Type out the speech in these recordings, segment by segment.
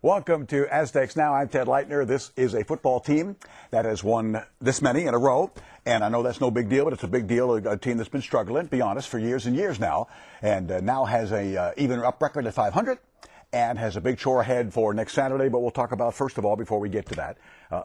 Welcome to Aztecs Now. I'm Ted Leitner. This is a football team that has won this many in a row. And I know that's no big deal, but it's a big deal. A team that's been struggling, to be honest, for years and years now. And now has a even up record at 500 and has a big chore ahead for next Saturday. But we'll talk about, first of all, before we get to that,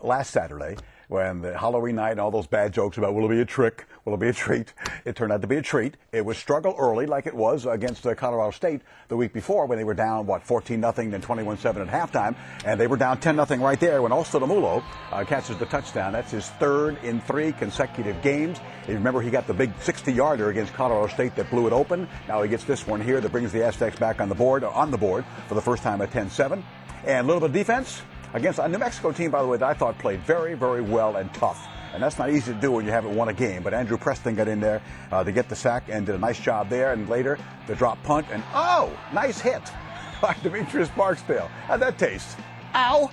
last Saturday, when the Halloween night and all those bad jokes about will it be a trick, will it be a treat, it turned out to be a treat. It was struggle early like it was against Colorado State the week before when they were down, 14-0, then 21-7 at halftime, and they were down 10-0 right there when Ostadamulo catches the touchdown. That's his third in 3 consecutive games. You remember he got the big 60-yarder against Colorado State that blew it open. Now he gets this one here that brings the Aztecs back on the board for the first time at 10-7. And a little bit of defense against a New Mexico team, by the way, that I thought played very, very well and tough. And that's not easy to do when you haven't won a game. But Andrew Preston got in there to get the sack and did a nice job there. And later, the drop punt. And, nice hit by Demetrius Barksdale. How'd that taste? Ow!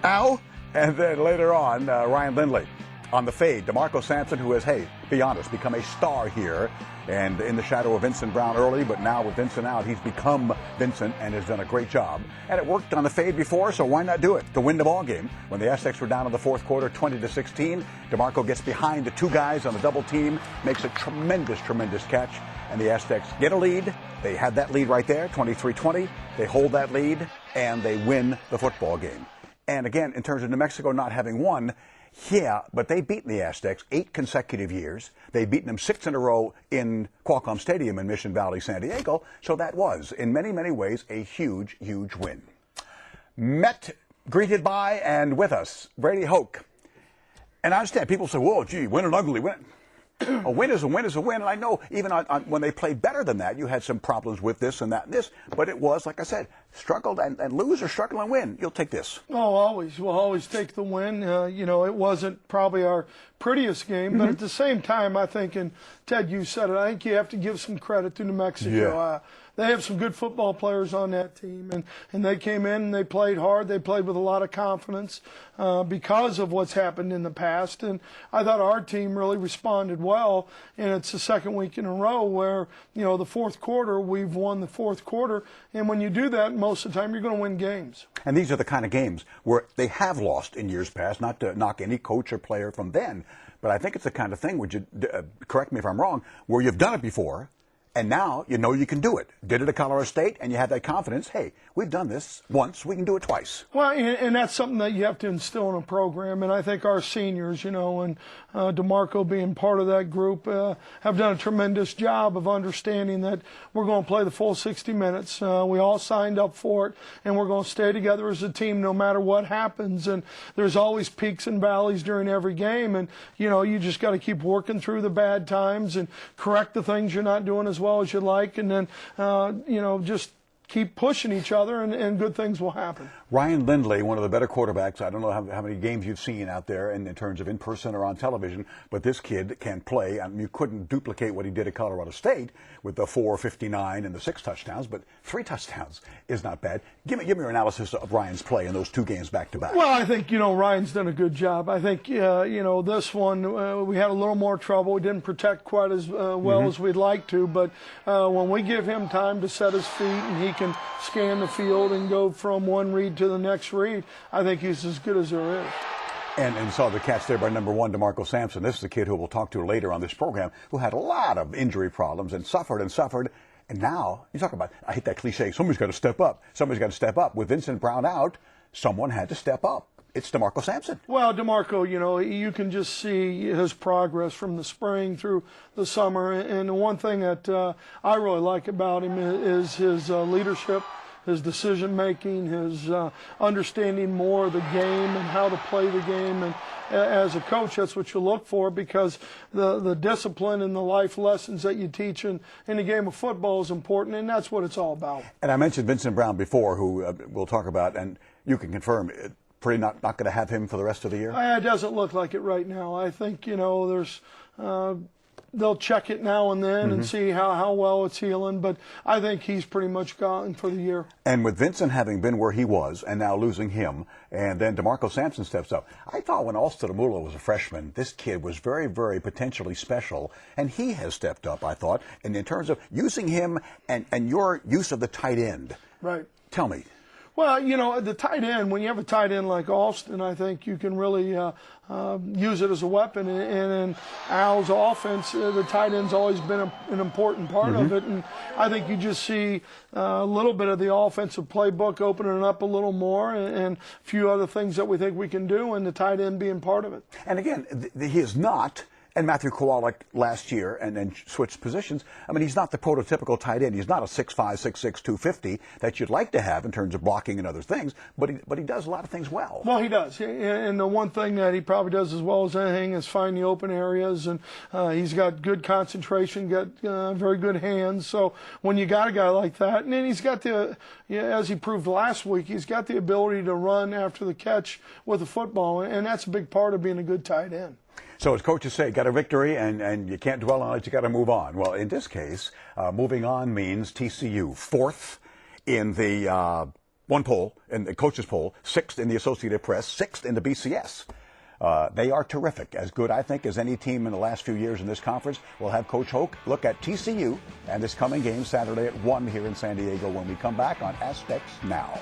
Ow! And then later on, Ryan Lindley on the fade. DeMarco Sampson, who has, be honest, become a star here. And in the shadow of Vincent Brown early, but now with Vincent out, he's become Vincent and has done a great job. And it worked on the fade before, so why not do it to win the ball game? When the Aztecs were down in the fourth quarter, 20-16, DeMarco gets behind the 2 guys on the double team, makes a tremendous, tremendous catch, and the Aztecs get a lead. They had that lead right there, 23-20. They hold that lead, and they win the football game. And again, in terms of New Mexico not having won, but they've beaten the Aztecs 8 consecutive years. They've beaten them 6 in a row in Qualcomm Stadium in Mission Valley, San Diego. So that was, in many, many ways, a huge, huge win. Met, greeted by, and with us, Brady Hoke. And I understand people say, whoa, gee, win an ugly win. A win is a win is a win. And I know even when they played better than that, you had some problems with this and that and this. But it was, like I said, struggled and lose or struggle and win. You'll take this. Oh, always. We'll always take the win. It wasn't probably our prettiest game. But at the same time, I think, and Ted, you said it, I think you have to give some credit to New Mexico. Yeah. They have some good football players on that team, and they came in and they played hard. They played with a lot of confidence because of what's happened in the past. And I thought our team really responded well, and it's the second week in a row where, the fourth quarter, we've won the fourth quarter. And when you do that, most of the time you're going to win games. And these are the kind of games where they have lost in years past, not to knock any coach or player from then, but I think it's the kind of thing, would you correct me if I'm wrong, where you've done it before, and now you know you can do it. Did it at Colorado State, and you have that confidence, hey, we've done this once, we can do it twice. Well, and that's something that you have to instill in a program, and I think our seniors, and DeMarco being part of that group, have done a tremendous job of understanding that we're going to play the full 60 minutes. We all signed up for it, and we're going to stay together as a team no matter what happens, and there's always peaks and valleys during every game, and, you just got to keep working through the bad times and correct the things you're not doing as well as you like, and then, just keep pushing each other, and good things will happen. Ryan Lindley, one of the better quarterbacks. I don't know how many games you've seen out there in terms of in person or on television, but this kid can play. I mean, you couldn't duplicate what he did at Colorado State with the 459 and the 6 touchdowns, but 3 touchdowns is not bad. Give me your analysis of Ryan's play in those 2 games back to back. Well, I think, Ryan's done a good job. I think, this one, we had a little more trouble. We didn't protect quite as well as we'd like to, but when we give him time to set his feet and he can scan the field and go from one read to the next read, I think he's as good as there is. And saw the catch there by number 1, DeMarco Sampson. This is a kid who we'll talk to later on this program who had a lot of injury problems and suffered. And now, you talk about, I hate that cliche, somebody's got to step up. Somebody's got to step up. With Vincent Brown out, someone had to step up. It's DeMarco Sampson. Well, DeMarco, you can just see his progress from the spring through the summer. And the one thing that I really like about him is his leadership, his decision-making, his understanding more of the game and how to play the game. And as a coach, that's what you look for, because the discipline and the life lessons that you teach in the game of football is important, and that's what it's all about. And I mentioned Vincent Brown before, who we'll talk about, and you can confirm pretty not going to have him for the rest of the year? It doesn't look like it right now. I think, there's they'll check it now and then and see how well it's healing, but I think he's pretty much gone for the year. And with Vincent having been where he was and now losing him, and then DeMarco Sampson steps up, I thought when Ostadamulo was a freshman, this kid was very, very potentially special, and he has stepped up, I thought, and in terms of using him and your use of the tight end. Right. Tell me. Well, you know, the tight end, when you have a tight end like Alston, I think you can really use it as a weapon. And in Al's offense, the tight end's always been an important part of it. And I think you just see a little bit of the offensive playbook opening up a little more, and a few other things that we think we can do, and the tight end being part of it. And again, he is not. And Matthew Kowalik last year and then switched positions. I mean, he's not the prototypical tight end. He's not a 6'5", 6'6", 250 that you'd like to have in terms of blocking and other things, but he does a lot of things well. Well, he does. And the one thing that he probably does as well as anything is find the open areas, and he's got good concentration, got very good hands. So when you got a guy like that, and then he's got as he proved last week, he's got the ability to run after the catch with the football, and that's a big part of being a good tight end. So as coaches say, got a victory and you can't dwell on it, you got to move on. Well, in this case, moving on means TCU, 4th in the one poll, in the coaches poll, 6th in the Associated Press, 6th in the BCS. They are terrific, as good, I think, as any team in the last few years in this conference. We'll have Coach Hoke look at TCU and this coming game Saturday at 1 here in San Diego when we come back on Aztecs Now.